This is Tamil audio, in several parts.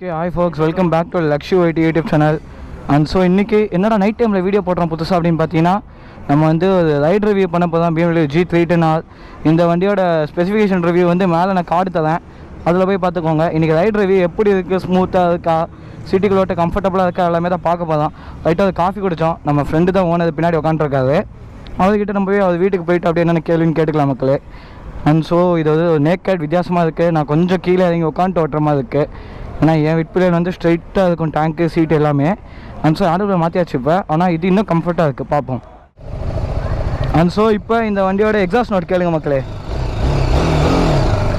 Okay, hi folks, welcome back to lakshuytbusiness YouTube channel. And so இன்னைக்கு என்னடா நைட் டைமில் வீடியோ போடுறோம் புதுசாக அப்படின்னு பார்த்தீங்கன்னா, நம்ம வந்து ஒரு ரைட் ரிவ்யூ பண்ண போதான் BMW G310R. இந்த வண்டியோட ஸ்பெசிஃபிகேஷன் ரிவ்யூ வந்து மேலே நான் கார்டு தரேன், அதில் போய் பார்த்துக்கோங்க. இன்றைக்கி ரைட் ரிவ்யூ எப்படி இருக்குது, ஸ்மூத்தாக இருக்கா, சிட்டிக்குள்ளோட்ட கம்ஃபர்டபுளாக இருக்கா, எல்லாமே தான் பார்க்க போதான். ரைட்டாக அது காஃபி குடித்தோம். நம்ம ஃப்ரெண்டு தான் ஓனர் பின்னாடி உட்காந்துருக்காரு. அவர்கிட்ட நம்ம போய் அவர் வீட்டுக்கு போயிட்டு அப்படியே என்னென்ன கேள்வின்னு கேட்டுக்கலாம் மக்களே. அண்ட் ஸோ இது வந்து ஒரு நேக்கட் வித்தியாசமாக இருக்குது. நான் கொஞ்சம் கீழே இறங்கி உட்காந்துட்டு ஓட்டுற மாதிரி இருக்குது. ஏன்னா என் விட்பிளேன் வந்து ஸ்ட்ரைட்டாக இருக்கும், டேங்க்கு சீட்டு எல்லாமே. அண்ட் ஸோ ஆர்டரில் மாற்றியாச்சு இப்போ, ஆனால் இது இன்னும் கம்ஃபர்ட்டாக இருக்குது, பார்ப்போம். அண்ட் ஸோ இப்போ இந்த வண்டியோட எக்ஸாஸ்ட் நோட் கேளுங்க மக்களே.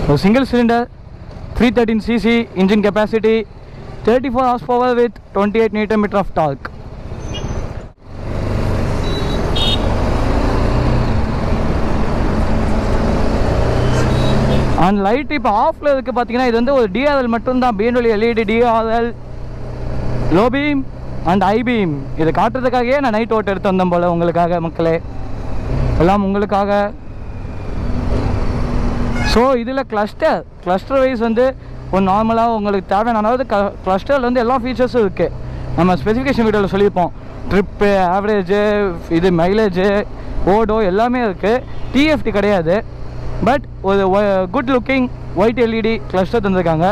ஒரு single cylinder 313cc engine capacity, 34 horsepower with 28 Nm of torque. And light இப்போ ஆஃபில் இருக்குது பார்த்தீங்கன்னா, இது வந்து ஒரு டிஆர்எல் மட்டும்தான். BMW LED DRL low beam and high beam. இதை காட்டுறதுக்காகவே நான் நைட் ஓட்டு எடுத்து வந்தேன் போல் உங்களுக்காக மக்களே, எல்லாம் உங்களுக்காக. ஸோ இதில் கிளஸ்டர் வைஸ் வந்து ஒரு நார்மலாக உங்களுக்கு தேவையான, அதாவது கிளஸ்டரில் வந்து எல்லா ஃபீச்சர்ஸும் இருக்குது. நம்ம ஸ்பெசிஃபிகேஷன் வீடியோவில் சொல்லியிருப்போம். ட்ரிப்பு, ஆவரேஜு, இது மைலேஜு, ஓடோ எல்லாமே இருக்குது. டிஎஃப்டி கிடையாது, பட் ஒரு good looking white LED cluster தந்திருக்காங்க.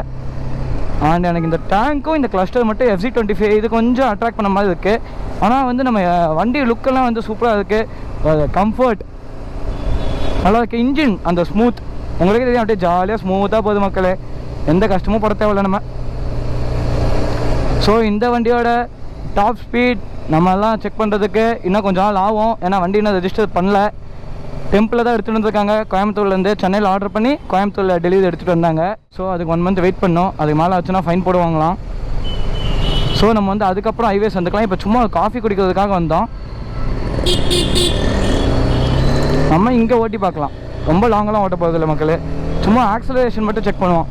அண்ட் எனக்கு இந்த டேங்க்கும் இந்த கிளஸ்டர் மட்டும் FZ25 இது கொஞ்சம் அட்ராக்ட் பண்ண மாதிரி இருக்குது. ஆனால் வந்து நம்ம வண்டி லுக்கெல்லாம் வந்து சூப்பராக இருக்குது. கம்ஃபர்ட் நல்லா இருக்குது. இன்ஜின் அந்த ஸ்மூத் உங்களுக்கு தெரியும், அப்படியே ஜாலியாக ஸ்மூத்தாக போகுது மக்களே, எந்த கஷ்டமும் பட தேவையில்லை நம்ம. ஸோ இந்த வண்டியோட டாப் ஸ்பீட் நம்மலாம் செக் பண்ணுறதுக்கு இன்னும் கொஞ்சம் நாள் ஆகும். ஏன்னா வண்டி இன்னும் ரெஜிஸ்டர் பண்ணல. டெம்பிளில் தான் எடுத்துகிட்டு வந்துருக்காங்க. கோயம்புத்தூர்லேருந்து சென்னையில் ஆர்டர் பண்ணி கோயம்புத்தூரில் டெலிவரி எடுத்துகிட்டு வந்தாங்க. ஸோ அதுக்கு 1 month வெயிட் பண்ணோம். அதுக்கு மேலே ஆச்சுன்னா ஃபைன் போடுவாங்களாம். ஸோ நம்ம வந்து அதுக்கப்புறம் ஹைவேஸ் வந்துக்கலாம். இப்போ சும்மா காஃபி குடிக்கிறதுக்காக வந்தோம். நம்ம இங்கே ஓட்டி பார்க்கலாம். ரொம்ப லாங்கெல்லாம் ஓட்ட போகிறதில்ல மக்களே, சும்மா ஆக்சலரேஷன் மட்டும் செக் பண்ணுவோம்.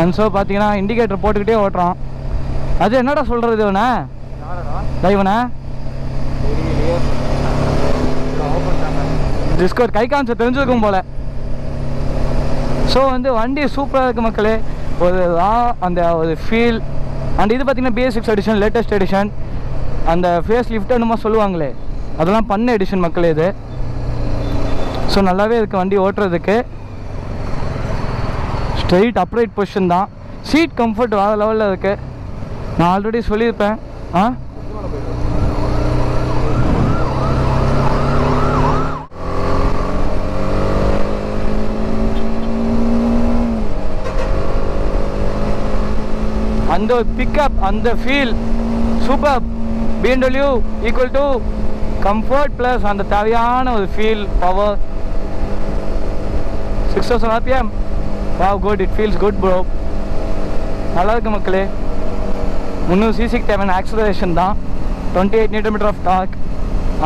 அண்ட் ஸோ பார்த்தீங்கன்னா இண்டிகேட்டர் போட்டுக்கிட்டே ஓட்டுறோம். அது என்னடா சொல்கிறது இவனை இவனை டிஸ்கவுண்ட் கை காமிச்ச தெரிஞ்சிருக்கும் போல். ஸோ வந்து வண்டி சூப்பராக இருக்குது மக்களே, ஒரு அந்த ஒரு ஃபீல். அண்ட் இது பார்த்திங்கன்னா BS6 எடிஷன், லேட்டஸ்ட் எடிஷன். அந்த ஃபேஸ் லிஃப்ட் என்னமோ சொல்லுவாங்களே, அதெல்லாம் பண்ண எடிஷன் மக்களே இது. ஸோ நல்லாவே இருக்குது வண்டி ஓட்டுறதுக்கு. ஸ்ட்ரெயிட் அப்ரைட் பொசிஷன் தான். சீட் கம்ஃபர்ட் வேறு லெவலில் இருக்குது. நான் ஆல்ரெடி சொல்லியிருப்பேன். அந்த பிக்கப், அந்த feel super. BMW equal to comfort plus அந்த தேவையான ஒரு feel, power. 6000 RPM. wow good, it feels good bro. நல்லா இருக்கு மக்களே. 300cc தேவையான ஆக்சலரேஷன் தான், 28 Nm of torque.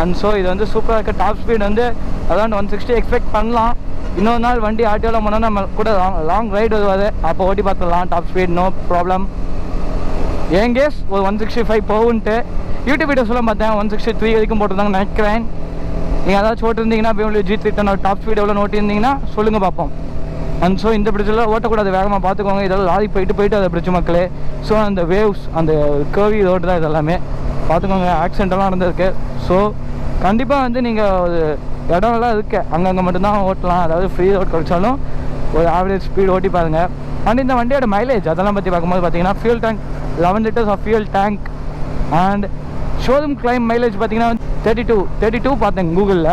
And so இது வந்து சூப்பராக இருக்குது. டாப் ஸ்பீட் வந்து அரௌண்ட் 160 எக்ஸ்பெக்ட் பண்ணலாம். இன்னொரு நாள் வண்டி ஆட்டோவில் போனால் நம்ம கூட லாங் ரைடு வருவாது, அப்போ ஓட்டி பார்த்துடலாம். Top speed no problem. என் கேஸ் ஒரு 165 போகுன்ட்டு யூடியூப் வீடியோ சொல்ல பார்த்தேன். 163 வரைக்கும் போட்டிருந்தாங்க நினைக்கிறேன். நீங்கள் ஏதாச்சும் ஓட்டிருந்தீங்கன்னா BMW G310R டாப் ஸ்பீட் எவ்வளோ ஓட்டியிருந்தீங்கன்னா சொல்லுங்கள் பார்ப்போம். அண்ட் ஸோ இந்த பிரிட்ஜில் ஓட்டக்கூடாது, வேகமாக பார்த்துக்கோங்க. இதெல்லாம் லாரி போயிட்டு அந்த பிரிட்ஜ் மக்களே. ஸோ அந்த வேவ்ஸ், அந்த கர்வி ரோடு தான் இதெல்லாமே பார்த்துக்கோங்க. ஆக்சிடென்ட்டெல்லாம் நடந்திருக்கு. ஸோ கண்டிப்பாக வந்து நீங்கள் ஒரு இடம்லாம் இருக்குது, அங்கங்கே மட்டும்தான் ஓட்டலாம். அதாவது ஃப்ரீ ரோட் கிடைச்சாலும் ஒரு ஆவரேஜ் ஸ்பீட் ஓட்டி பாருங்கள். அண்ட் இந்த வண்டியோட மைலேஜ் அதெல்லாம் பற்றி பார்க்கும்போது பார்த்தீங்கன்னா, fuel tank 11 liters of fuel tank. And showroom claim mileage பார்த்தீங்கன்னா 32 பார்த்தேன் கூகுளில்.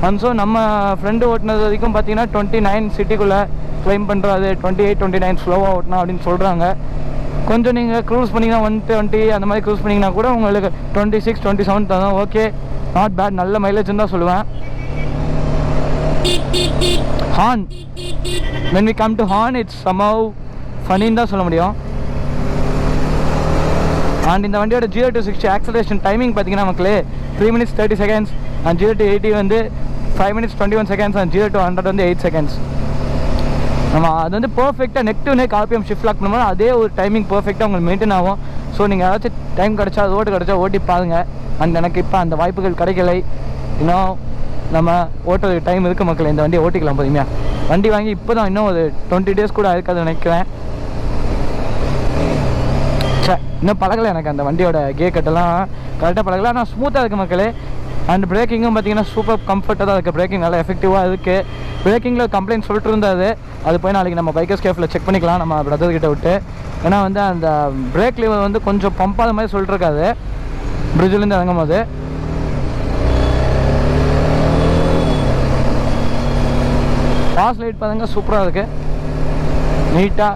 அண்ட் ஸோ நம்ம ஃப்ரெண்டு ஓட்டினது வரைக்கும் பார்த்தீங்கன்னா 29 சிட்டிக்குள்ளே கிளைம் பண்ணுறாது. 28-29 ஸ்லோவாக ஓட்டினா அப்படின்னு சொல்கிறாங்க. கொஞ்சம் நீங்கள் க்ரூஸ் பண்ணிங்கன்னா 120 அந்த மாதிரி க்ரூஸ் பண்ணிங்கன்னா கூட உங்களுக்கு 26-27 தான். ஓகே, நாட் பேட், நல்ல மைலேஜ்னு தான் சொல்லுவேன். Horn, when we come to horn it's somehow funny-ன்னு தான் சொல்ல முடியும். அண்ட் இந்த வண்டியோட 0 to 60 ஆக்சலரேஷன் டைமிங் பார்த்தீங்கன்னா மக்களே 3 minutes 30 seconds. அண்ட் 0 to 80 வந்து 5 minutes 21 seconds. அண்ட் 0 to 100 வந்து 8 seconds. நம்ம அது வந்து பர்ஃபெக்டாக neck to neck RPM shift lock பண்ணும்போது அதே ஒரு டைமிங் பர்ஃபெக்டாக உங்களுக்கு மெயின்டைன் ஆகும். ஸோ நீங்கள் ஏதாச்சும் டைம் கிடச்சா, ரோடு கிடச்சா ஓட்டி பாருங்கள். அண்ட் எனக்கு இப்போ அந்த வாய்ப்புகள் கிடைக்கலை. இன்னும் நம்ம ஓட்டுறதுக்கு டைம் இருக்குது மக்கள். இந்த வண்டியை ஓட்டிக்கலாம் பொறுமையாக. வண்டி வாங்கி இப்போ தான் இன்னும் ஒரு 20 days கூட இருக்காது நினைக்கிறேன். இன்னும் பழகலை எனக்கு அந்த வண்டியோட கியர் கட்டெல்லாம் கரெக்டாக பழகலை. ஆனால் ஸ்மூத்தாக இருக்குது மக்களே. அண்ட் பிரேக்கிங்கும் பார்த்தீங்கன்னா சூப்பர் கம்ஃபர்ட்டாக தான் இருக்குது. பிரேக்கிங் நல்லா எஃபெக்டிவாக இருக்குது. பிரேக்கிங்கில் கம்ப்ளைண்ட் சொல்லிட்டு இருந்தாது. அது போய் நாளைக்கு நம்ம பைக்கர்ஸ் கேஃபில் செக் பண்ணிக்கலாம் நம்ம பிரதர்கிட்ட விட்டு. ஏன்னா வந்து அந்த பிரேக் லிவர் வந்து கொஞ்சம் பம்பாத மாதிரி சொல்லிட்டு இருக்காது பிரிட்ஜிலேருந்து இறங்கும் போது. பாஸ் லைட் பாருங்க சூப்பராக இருக்குது, நீட்டாக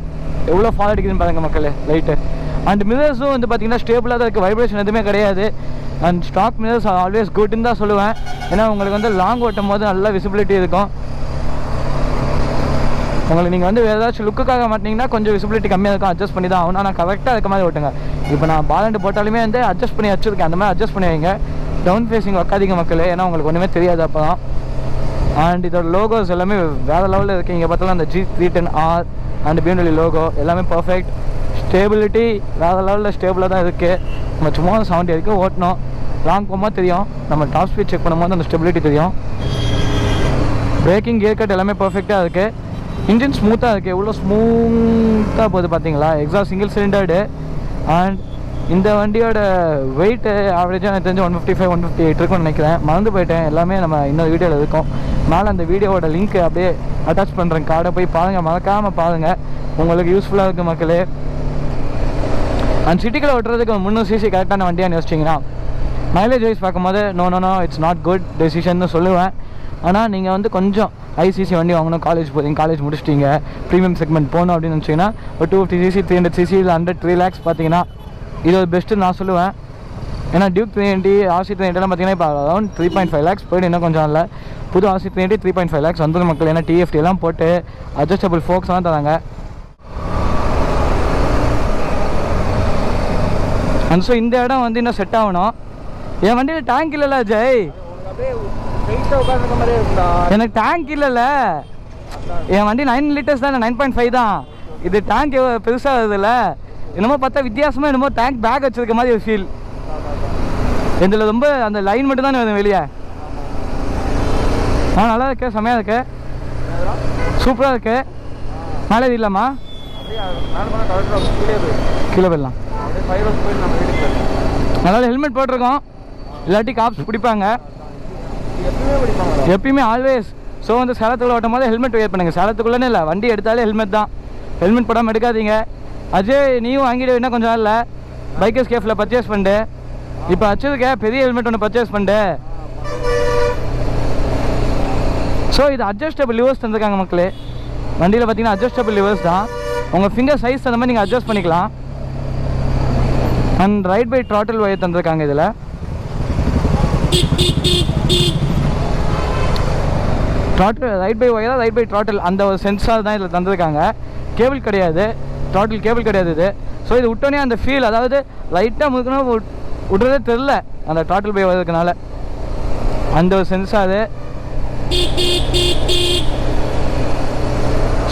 எவ்வளோ ஃபால் அடிக்குதுன்னு பாருங்க மக்களே லைட்டு. அண்ட் மிரர்ஸும் வந்து பார்த்தீங்கன்னா ஸ்டேபிளாக தான் இருக்குது, வைப்ரேஷன் எதுவுமே கிடையாது. அண்ட் ஸ்டாக் மிரர்ஸ் ஆல்வேஸ் குட்னு தான் சொல்லுவேன். ஏன்னா உங்களுக்கு வந்து லாங் ஓட்டும் போது நல்ல விசிபிலிட்டி இருக்கும். உங்களுக்கு நீங்கள் வந்து வேறு ஏதாச்சும் லுக்குக்காக மாட்டிங்கன்னா கொஞ்சம் விசிபிலிட்டி கம்மியாக இருக்கும், அட்ஜஸ்ட் பண்ணி தான் ஆகணும். ஆனால் கரெக்டாக இருக்க மாதிரி ஓட்டுங்க. இப்போ நான் பாலண்டு போட்டாலுமே வந்து அட்ஜஸ்ட் பண்ணி வச்சுருக்கேன், அந்த மாதிரி அட்ஜஸ்ட் பண்ணி வைங்க. டவுன் ஃபேஸிங் வைக்காதீங்க மக்களே, ஏன்னா உங்களுக்கு ஒன்றுமே தெரியாது அப்போ தான். அண்ட் இதோட லோகோஸ் எல்லாமே வேறு லெவலில் இருக்குது. இங்கே பார்த்தாலும் அந்த G310R அண்ட் BMW லோகோ எல்லாமே பர்ஃபெக்ட். ஸ்டேபிலிட்டி வேறு லெவலில் ஸ்டேபிளாக தான் இருக்குது. நம்ம சும்மா 70 வரைக்கும் ஓட்டணும், லாங் போகும்போது தெரியும், நம்ம டாப் ஸ்பீட் செக் பண்ணும்போது அந்த ஸ்டெபிலிட்டி தெரியும். பிரேக்கிங் கியர் கட் எல்லாமே பர்ஃபெக்டாக இருக்குது. இன்ஜின் ஸ்மூத்தாக இருக்குது, எவ்வளோ ஸ்மூத்தாக போகுது பார்த்தீங்களா. Exhaust single சிலிண்டர்டு. அண்ட் இந்த வண்டியோட வெயிட்டு ஆவரேஜாக எனக்கு தெரிஞ்சு 155 158 இருக்குன்னு நினைக்கிறேன், மறந்து போயிட்டேன். எல்லாமே நம்ம இன்னொரு வீடியோவில் இருக்கும். மேலே அந்த வீடியோவோட லிங்க் அப்படியே அட்டாச் பண்ணுறேன், கார்டை போய் பாருங்கள், மறக்காமல் பாருங்கள், உங்களுக்கு யூஸ்ஃபுல்லாக இருக்குது மக்களே. அண்ட் சிட்டிக்குள்ளே ஓட்டுறதுக்கு 300 cc கரெக்டான வண்டியான்னு யோசிச்சிங்கன்னா மைலேஜ் வைஸ் பார்க்கும்போது no it's not good decision சொல்லுவேன். ஆனால் நீங்கள் வந்து கொஞ்சம் ஐசிசி வண்டி வாங்கணும், காலேஜ் போகிறீங்க, காலேஜ் முடிச்சிட்டிங்க, ப்ரீமியம் செக்மெண்ட் போகணும் அப்படின்னு நினச்சிங்கன்னா ஒரு 250 cc 300 cc இல்லை 100 3 lakhs பார்த்தீங்கன்னா இது ஒரு பெஸ்ட்டுன்னு நான் சொல்லுவேன். ஏன்னா டியூக் 390 RC 390 பார்த்தீங்கன்னா இப்போ அரௌண்ட் 3.5 lakhs போய்ட்டு இன்னும் கொஞ்சம் இல்லை. புது RC 390 3.5 lakhs வந்துடும் மக்கள். ஏன்னா TFT எல்லாம் போட்டு அட்ஜஸ்டபிள் ஃபோக்ஸ் தான் தராங்க. அண்ட் ஸோ இந்த இடம் வந்து இன்னும் செட் ஆகணும். என் வண்டியில் டேங்க் இல்லைல்ல ஜெய், எனக்கு டேங்க் இல்லைல்ல. என் வண்டி 9 liters தான், 9.5 தான். இது டேங்க் பெருசாக வருதுல்ல, என்னமோ பார்த்தா வித்தியாசமாக என்னமோ டேங்க் பேக் வச்சிருக்க மாதிரி ஒரு ஃபீல். இதில் ரொம்ப அந்த லைன் மட்டும் தானே வருது வெளியே. நல்லா இருக்கு, செம்மையாக இருக்கு, சூப்பராக இருக்கு. மேலே இல்லாமா கீழே போயிடலாம். அதனால் ஹெல்மெட் போட்டிருக்கோம், இல்லாட்டி காப்ஸ் பிடிப்பாங்க எப்பயுமே ஆல்வேஸ். ஸோ வந்து சேலத்துக்குள்ளே ஓட்டும் போது ஹெல்மெட் வேர் பண்ணுங்கள். சேலத்துக்குள்ளே இல்லை, வண்டி எடுத்தாலே ஹெல்மெட் தான், ஹெல்மெட் போடாமல் எடுக்காதீங்க. அஜய் நீயும் வாங்கிட்டு இன்னும் கொஞ்சம் இல்லை பைக்கர்ஸ் கேஃபில் பர்ச்சேஸ் பண்ணிட்டு. இப்போ வச்சிருக்க பெரிய ஹெல்மெட் ஒன்று பர்ச்சேஸ் பண்ணிட்டு. ஸோ இது அட்ஜஸ்டபிள் லிவர்ஸ் தந்துருக்காங்க மக்களே. வண்டியில் பார்த்தீங்கன்னா அட்ஜஸ்டபிள் லிவர்ஸ் தான், உங்கள் ஃபிங்கர் சைஸ் அந்த மாதிரி நீங்கள் அட்ஜஸ்ட் பண்ணிக்கலாம். And ride by throttle wire தந்திருக்காங்க. இதில் த்ராட்டில் ரைட் பை வயரா ரைட் பை த்ராட்டில் அந்த ஒரு சென்சார் தான் இதில் தந்திருக்காங்க. கேபிள் கிடையாது, த்ராட்டில் கேபிள் கிடையாது இது. ஸோ இது விட்டோன்னே அந்த ஃபீல், அதாவது லைட்டாக முழுக்கணும் விட்றதே தெரில அந்த த்ராட்டில் பை வயதுக்குனால. அந்த ஒரு சென்சாரு.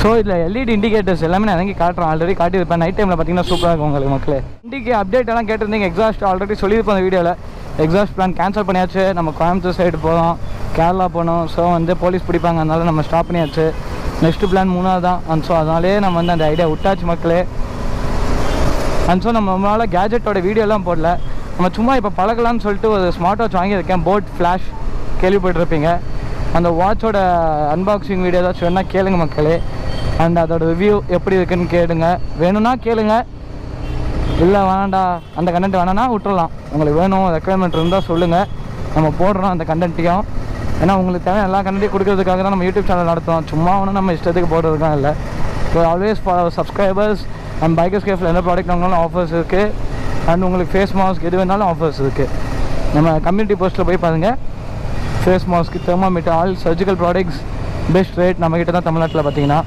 ஸோ இதில் LED இண்டிகேட்டர்ஸ் எல்லாமே நான் இறங்கி காட்டுறேன், ஆல்ரெடி காட்டியிருப்பேன். நைட் டைமில் பார்த்தீங்கன்னா சூப்பராக இருக்கும் உங்களுக்கு மக்களே. வண்டிக்கு அப்டேட் எல்லாம் கேட்டிருந்தீங்க. எக்ஸாஸ்ட் ஆல்ரெடி சொல்லியிருப்போம் அந்த வீடியோவில். எக்ஸாஸ்ட் பிளான் கேன்சல் பண்ணியாச்சு. நம்ம கோயம்புத்தூர் சைடு போகிறோம், கேரளா போகணும். ஸோ வந்து போலீஸ் பிடிப்பாங்க, அதனால நம்ம ஸ்டாப் பண்ணியாச்சு. நெக்ஸ்ட்டு பிளான் 3 தான். அண்ட் ஸோ அதனாலே நம்ம வந்து அந்த ஐடியா விட்டாச்சு மக்களே. அண்ட் ஸோ நம்ம நம்மளால் கேஜெட்டோட வீடியோலாம் போடல, நம்ம சும்மா இப்போ பழகலான்னு சொல்லிட்டு ஒரு ஸ்மார்ட் வாட்ச் வாங்கியிருக்கேன். போட் ஃப்ளாஷ் கேள்விப்பட்டிருப்பீங்க. அந்த வாட்சோட அன்பாக்சிங் வீடியோ ஏதாச்சும் வேணால் கேளுங்க மக்களே. அண்ட் அதோட ரிவ்யூ எப்படி இருக்குன்னு கேளுங்க, வேணும்னா கேளுங்க, இல்லை வேண்டாம் அந்த கண்டென்ட் வேணான்னா விட்டுறலாம். உங்களுக்கு வேணும் ரெக்குயர்மெண்ட் இருந்தால் சொல்லுங்கள், நம்ம போடுறோம் அந்த கண்டென்ட்டையும். ஏன்னா உங்களுக்கு தேவை எல்லா கண்டென்ட்டையும் கொடுக்கறதுக்காக தான் நம்ம யூடியூப் சேனல் நடத்துகிறோம், சும்மா ஒன்றும் நம்ம இஷ்டத்துக்கு போடுறதுக்காக இல்லை. So always for subscribers and bikers கேஃபில் என்ன ப்ராடக்ட் வாங்கினாலும் ஆஃபர்ஸ் இருக்குது. அண்ட் உங்களுக்கு ஃபேஸ் மாஸ்க் எது வேணாலும் ஆஃபர்ஸ் இருக்குது. நம்ம கம்யூனிட்டி போஸ்ட்டில் போய் பாருங்கள். Face mask, thermometer, all surgical products best rate நம்மக்கிட்ட தான் தமிழ்நாட்டில் பார்த்தீங்கன்னா.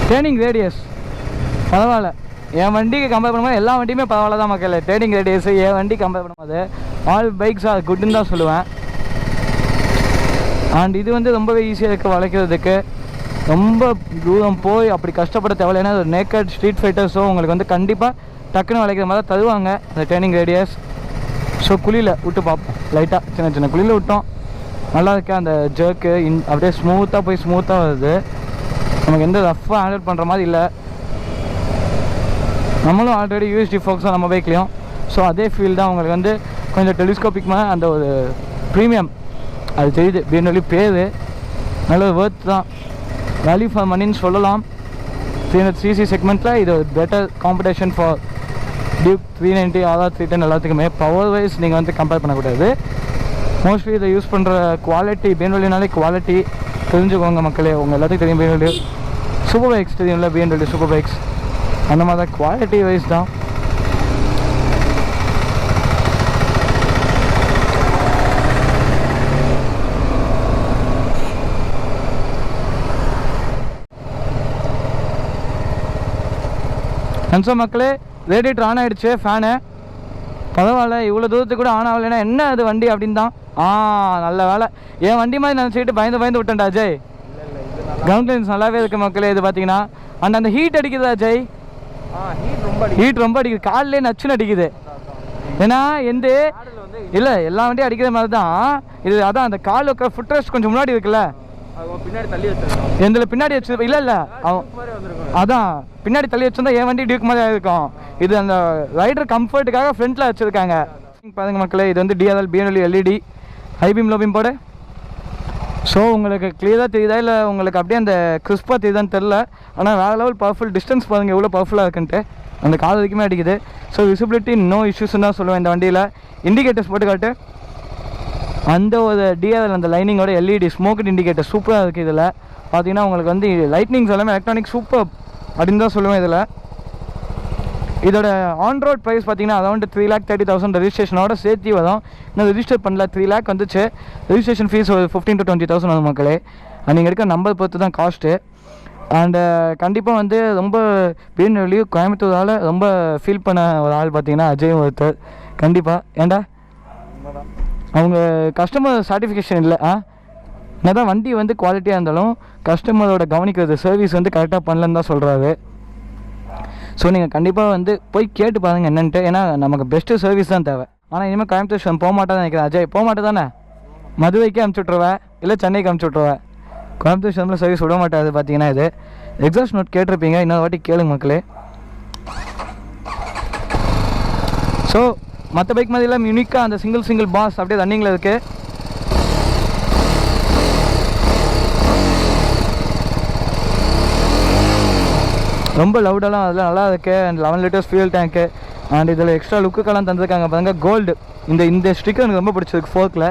ட்ரெயினிங் ரேடியஸ் பரவாயில்ல, என் வண்டிக்கு கம்பேர் பண்ணும்போது எல்லா வண்டியுமே பரவாயில்ல தான் மக்கள். ட்ரெயினிங் ரேடியஸ் என் வண்டி கம்பேர் பண்ணும்போது ஆல் பைக்ஸ் ஆர் குட்னு தான் சொல்லுவேன். அண்ட் இது வந்து ரொம்பவே ஈஸியாக இருக்குது வளைக்கிறதுக்கு, ரொம்ப தூரம் போய் அப்படி கஷ்டப்பட தேவையில்லை. ஏன்னா ஒரு நேக்கட் ஸ்ட்ரீட் ஃபைட்டர்ஸோ உங்களுக்கு வந்து கண்டிப்பாக டக்குன்னு வளைக்கிற மாதிரி தான் தருவாங்க அந்த ட்ரெயினிங் ரேடியஸ். ஸோ குழியில் விட்டு பார்ப்போம், லைட்டாக சின்ன சின்ன குழியில் விட்டோம். நல்லா இருக்கா அந்த ஜர்க்கு அப்படியே ஸ்மூத்தாக போய் ஸ்மூத்தாக வருது. நமக்கு எந்த ரஃப்பாக ஹேண்டில் பண்ணுற மாதிரி இல்லை. நம்மளும் ஆல்ரெடி யூஎஸ்டி ஃபோக்ஸ் தான் நம்ம பைக்லேயும். ஸோ அதே ஃபீல் தான் உங்களுக்கு வந்து கொஞ்சம் டெலிஸ்கோபிக்மாக அந்த ஒரு ப்ரீமியம் அது தெரியுது. BMW பேர் நல்ல ஒர்த் தான், வேல்யூ ஃபார் மணின்னு சொல்லலாம். 300cc செக்மெண்ட்டில் இது better competition for Duke 390 RR 310 எல்லாத்துக்குமே. பவர் வைஸ் நீங்கள் வந்து கம்பேர் பண்ணக்கூடாது. மோஸ்ட்லி இதை யூஸ் பண்ணுற குவாலிட்டி, BMWனாலே குவாலிட்டி தெரிஞ்சுக்கோங்க மக்களே. உங்கள் எல்லாத்துக்கும் தெரியும் BMW சூப்பர் பைக்ஸ் தெரியும்ல, BMW சூப்பர் பைக்ஸ் அந்த மாதிரி தான் குவாலிட்டி வைஸ் தான். ஸோ மக்களே ரேடியேட்டர் ஆன் ஆகிடுச்சு, ஃபேனு பரவாயில்ல. இவ்வளோ தூரத்துக்கு கூட ஆன் ஆகலைன்னா என்ன அது வண்டி அப்படின்னு தான். நல்ல வேலை. என் வண்டி மாதிரி நினச்சிக்கிட்டு பயந்து விட்டேன்டா அஜய். கிரவுண்ட் கிளியரன்ஸ் நல்லாவே இருக்குது மக்களே. இது பார்த்தீங்கன்னா அந்த ஹீட் அடிக்குதா அஜய்? ஹீட் ரொம்ப அடிக்குது, காலிலே நச்சுன்னு அடிக்குது. ஏன்னா எந்த இல்லை எல்லா வண்டியும் அடிக்கிற மாதிரி தான் இது. அதான் அந்த கால் வைக்கிற ஃபுட் ரெஸ்ட் கொஞ்சம் முன்னாடி இருக்குல்ல, பின்னாடி தள்ளி வச்சிருக்கோம். எந்தில் பின்னாடி வச்சு இல்லை அதான் பின்னாடி தள்ளி வச்சிருந்தா என் வண்டி டியூக் மாதிரி இருக்கும். இது அந்த ரைடர் கம்ஃபர்ட்டுக்காக ஃப்ரண்ட்டில் வச்சுருக்காங்க. பாருங்க மக்களே, இது வந்து DRL BMW LED high beam low beam போட. ஸோ உங்களுக்கு கிளியராக தெரியுதா இல்லை உங்களுக்கு அப்படியே அந்த கிறிஸ்பாக தெரியுதான்னு தெரில. ஆனால் வேறு லெவல் பவர்ஃபுல். டிஸ்டன்ஸ் பாருங்கள் எவ்வளோ பவர்ஃபுல்லாக இருக்குன்ட்டு, அந்த கால் வரைக்குமே அடிக்குது. ஸோ விசிபிலிட்டி நோ இஷ்யூஸ்ன்னு தான் சொல்லுவேன் இந்த வண்டியில். இண்டிகேட்டர்ஸ் போட்டு காட்டு. அந்த ஒரு DRL அந்த லைனிங்கோட LED ஸ்மோக்கட் இண்டிகேட்டர் சூப்பராக இருக்குது. இதில் பார்த்தீங்கன்னா உங்களுக்கு வந்து லைட்னிங்ஸ் எல்லாமே எலக்ட்ரானிக் சூப்பர் அப்படின்னு தான் சொல்லுவேன். இதில் இதோட ஆன் ரோட் ப்ரைஸ் பார்த்தீங்கன்னா அரௌண்ட் 3,30,000 ரெஜிஸ்ட்ரேஷனோட சேர்த்து வரும். இன்னும் ரெஜிஸ்டர் பண்ணல, 3 lakh வந்துச்சு. ரெஜிஸ்ட்ரேஷன் ஃபீஸ் ஒரு 15 to 20,000 வரும் மக்களே. நீங்கள் எடுக்க நம்பர் பொறுத்து தான் காஸ்ட்டு. அண்டு கண்டிப்பாக வந்து ரொம்ப BMW கோயம்புத்தூரால் ரொம்ப ஃபீல் பண்ண ஒரு ஆள் பார்த்தீங்கன்னா அஜய் ஒருத்தர். கண்டிப்பாக ஏண்டா அவங்க கஸ்டமர் சாட்டிஃபிகேஷன் இல்லை. என்னதான் வண்டி வந்து குவாலிட்டியாக இருந்தாலும் கஸ்டமரோட கவனிக்கிறது சர்வீஸ் வந்து கரெக்டாக பண்ணலன்னு தான் சொல்கிறாரு. ஸோ நீங்கள் கண்டிப்பாக வந்து போய் கேட்டு பாருங்கள் என்னன்ட்டு. ஏன்னா நமக்கு பெஸ்ட்டு சர்வீஸ் தான் தேவை. ஆனால் இனிமேல் கோயம்புத்தூர் போக மாட்டேன் நினைக்கிறேன் அஜய். போக மாட்டே தானே? மதுரைக்கு அமுச்சு விட்ருவேன், இல்லை சென்னைக்கு அமுச்சு விட்ருவேன். கோயம்புத்தூர் ஷோரூமில் சர்வீஸ் விட மாட்டாது. பார்த்தீங்கன்னா இது எக்ஸாஸ்ட் நோட் கேட்டிருப்பீங்க, இன்னொரு வாட்டி கேளுங்க மக்களே. ஸோ மற்ற பைக் மாதிரிலாம் யூனிக்காக அந்த சிங்கிள் பாஸ் அப்படியே ரன்னிங்கில் இருக்குது. ரொம்ப லவுடெல்லாம் அதில் நல்லா இருக்குது. And 11 liters fuel tank. And இதில் எக்ஸ்ட்ரா லுக்குக்கெல்லாம் தந்திருக்காங்க பாருங்கள். கோல்டு இந்த ஸ்டிக்கர் எனக்கு ரொம்ப பிடிச்சிருக்கு. ஃபோர்க்கில்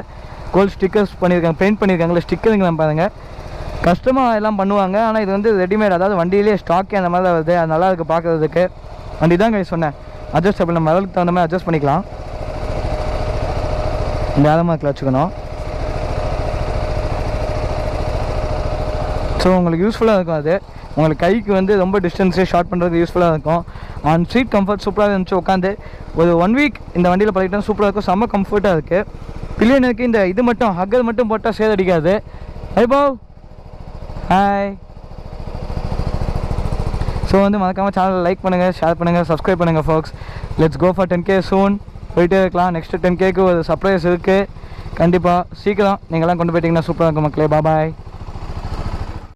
கோல்டு ஸ்டிக்கர்ஸ் பண்ணியிருக்காங்க, பெயிண்ட் பண்ணியிருக்காங்களே ஸ்டிக்கருங்களாம் பாருங்கள். கஷ்டமாக எல்லாம் பண்ணுவாங்க, ஆனால் இது வந்து ரெடிமேட், அதாவது வண்டியிலே ஸ்டாக்கே அந்த மாதிரி தான் வருது. அது நல்லா இருக்குது பார்க்குறதுக்கு. அண்ட் இதாங்க சொன்னேன் அட்ஜஸ்டபிள், நம்ம லெவலுக்கு தகுந்த மாதிரி அட்ஜஸ்ட் பண்ணிக்கலாம். இந்த ஆரமாக வச்சுக்கணும். ஸோ உங்களுக்கு யூஸ்ஃபுல்லாக இருக்கும். அது உங்களுக்கு கைக்கு வந்து ரொம்ப டிஸ்டன்ஸே ஷார்ட் பண்ணுறது யூஸ்ஃபுல்லாக இருக்கும். அண்ட் சீட் கம்ஃபர்ட் சூப்பராக இருந்துச்சு. உட்காந்து ஒரு 1 week இந்த வண்டியில் பழகிட்டா சூப்பராக இருக்கும். செம்ம கம்ஃபர்ட்டாக இருக்குது. பில்லியனுக்கு இந்த இது மட்டும் ஹக்கர் மட்டும் போட்டால் சேதடிக்காது. ஹை பாவ், ஹாய். ஸோ வந்து மறக்காமல் சேனல் லைக் பண்ணுங்கள், ஷேர் பண்ணுங்கள், சப்ஸ்கிரைப் பண்ணுங்கள் folks. Let's go for 10K soon. போயிட்டே இருக்கலாம். நெக்ஸ்ட்டு 10Kக்கு ஒரு சர்ப்ரைஸ் இருக்குது. கண்டிப்பாக சீக்கிரம் நீங்கள்லாம் கொண்டு போயிட்டீங்கன்னா சூப்பராக இருக்கும் மக்களே. பாய்.